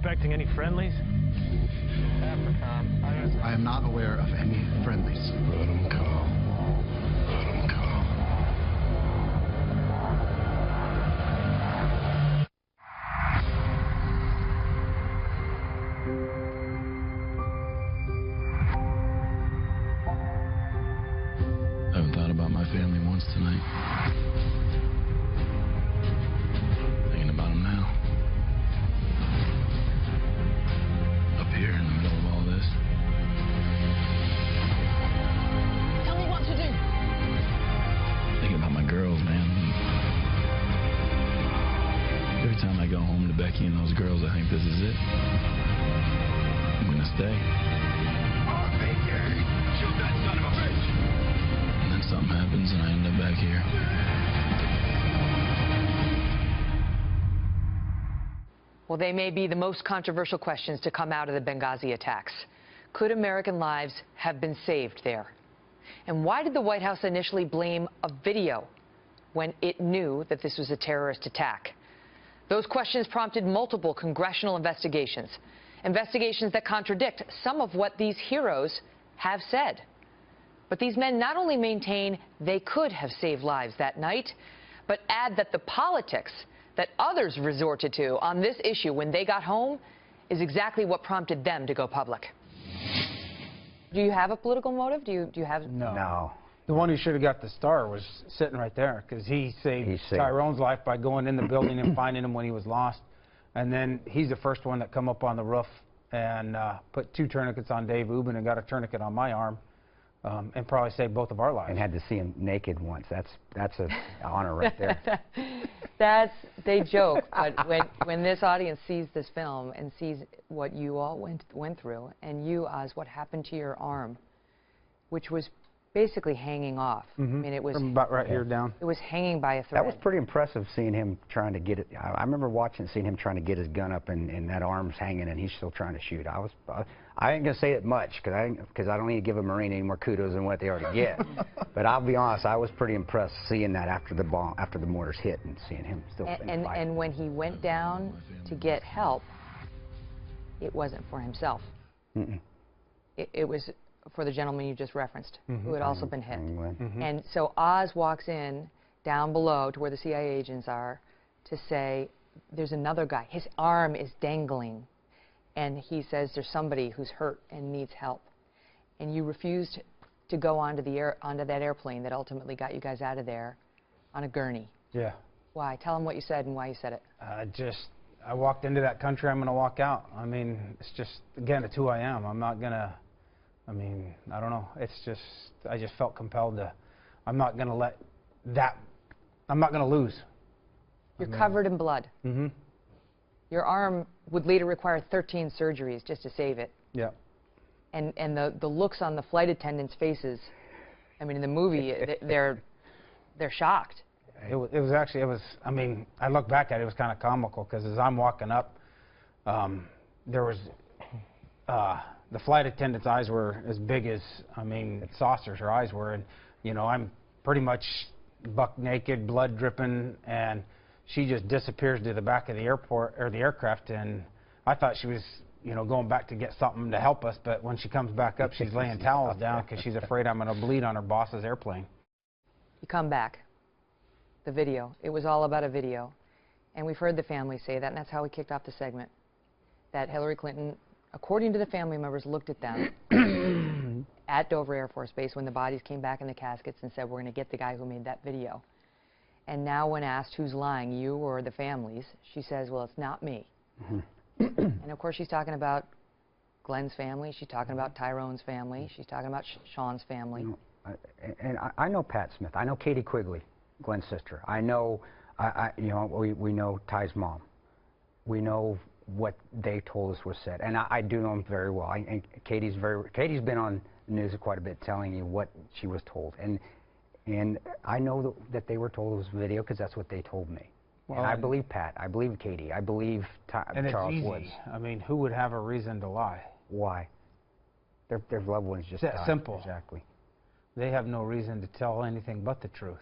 expecting any friendlies? I am not aware of any friendlies. Let them come. Let them come. I haven't thought about my family once tonight. Thinking about them now. Up here in the middle of all this. Tell me what to do. Thinking about my girls, man. Every time I go home to Becky and those girls, I think this is it. I'm gonna stay. Shoot that son of a bitch! And then something happens and I end up back here. Well, they may be the most controversial questions to come out of the Benghazi attacks. Could American lives have been saved there? And why did the White House initially blame a video when it knew that this was a terrorist attack? Those questions prompted multiple congressional investigations, investigations that contradict some of what these heroes have said. But these men not only maintain they could have saved lives that night, but add that the politics that others resorted to on this issue when they got home is exactly what prompted them to go public. Do you have a political motive? Do you have? No. The one who should have got the star was sitting right there because he saved Tyrone's life by going in the building and finding him when he was lost. And then he's the first one that come up on the roof and put 2 tourniquets on Dave Ubben and got a tourniquet on my arm. And probably saved both of our lives. And had to see him naked once. That's an honor right there. They joke, but when this audience sees this film and sees what you all went through, and you, Oz, what happened to your arm, which was basically hanging off. I mean, it was from about right here down. It was hanging by a thread. That was pretty impressive seeing him trying to get it. I remember seeing him trying to get his gun up, and that arm's hanging, and he's still trying to shoot. I ain't gonna say it much because I don't need to give a Marine any more kudos than what they already get. But I'll be honest, I was pretty impressed seeing that after the mortars hit and seeing him still fighting. And when he went down to get help, it wasn't for himself. It was for the gentleman you just referenced, who had also been hit. And so Oz walks in down below to where the CIA agents are to say, there's another guy. His arm is dangling. And he says there's somebody who's hurt and needs help. And you refused to go onto that airplane that ultimately got you guys out of there on a gurney. Yeah. Why? Tell them what you said and why you said it. I walked into that country, I'm going to walk out. I mean, it's just, again, it's who I am. I'm not going to, I mean, I don't know. It's just, I just felt compelled to, I'm not going to let that, I'm not going to lose. You're covered in blood. Your arm would later require 13 surgeries just to save it. Yeah. And the looks on the flight attendants' faces, I mean, in the movie, they're shocked. It was actually, I mean, I look back at it, it was kind of comical because as I'm walking up, there was, the flight attendants' eyes were as big as, I mean, saucers her eyes were. And, you know, I'm pretty much buck naked, blood dripping, and she just disappears to the back of the airport, or the aircraft, and I thought she was, you know, going back to get something to help us, but when she comes back up, she's laying towels down because she's afraid I'm going to bleed on her boss's airplane. You come back. The video. It was all about a video. And we've heard the family say that, and that's how we kicked off the segment. That Hillary Clinton, according to the family members, looked at them at Dover Air Force Base when the bodies came back in the caskets and said, we're going to get the guy who made that video. And now when asked who's lying, you or the families, she says, well, it's not me. And of course she's talking about Glenn's family, she's talking about Tyrone's family, she's talking about Sean's family. I know Pat Smith, I know Katie Quigley, Glenn's sister. I know, you know, we know Ty's mom. We know what they told us was said, and I do know them very well. And Katie's been on the news quite a bit telling you what she was told. And I know that they were told it was video because that's what they told me. Well, and I believe Pat. I believe Katie. I believe Charles Woods. I mean, who would have a reason to lie? Why? Their loved ones just died. Simple. Exactly. They have no reason to tell anything but the truth.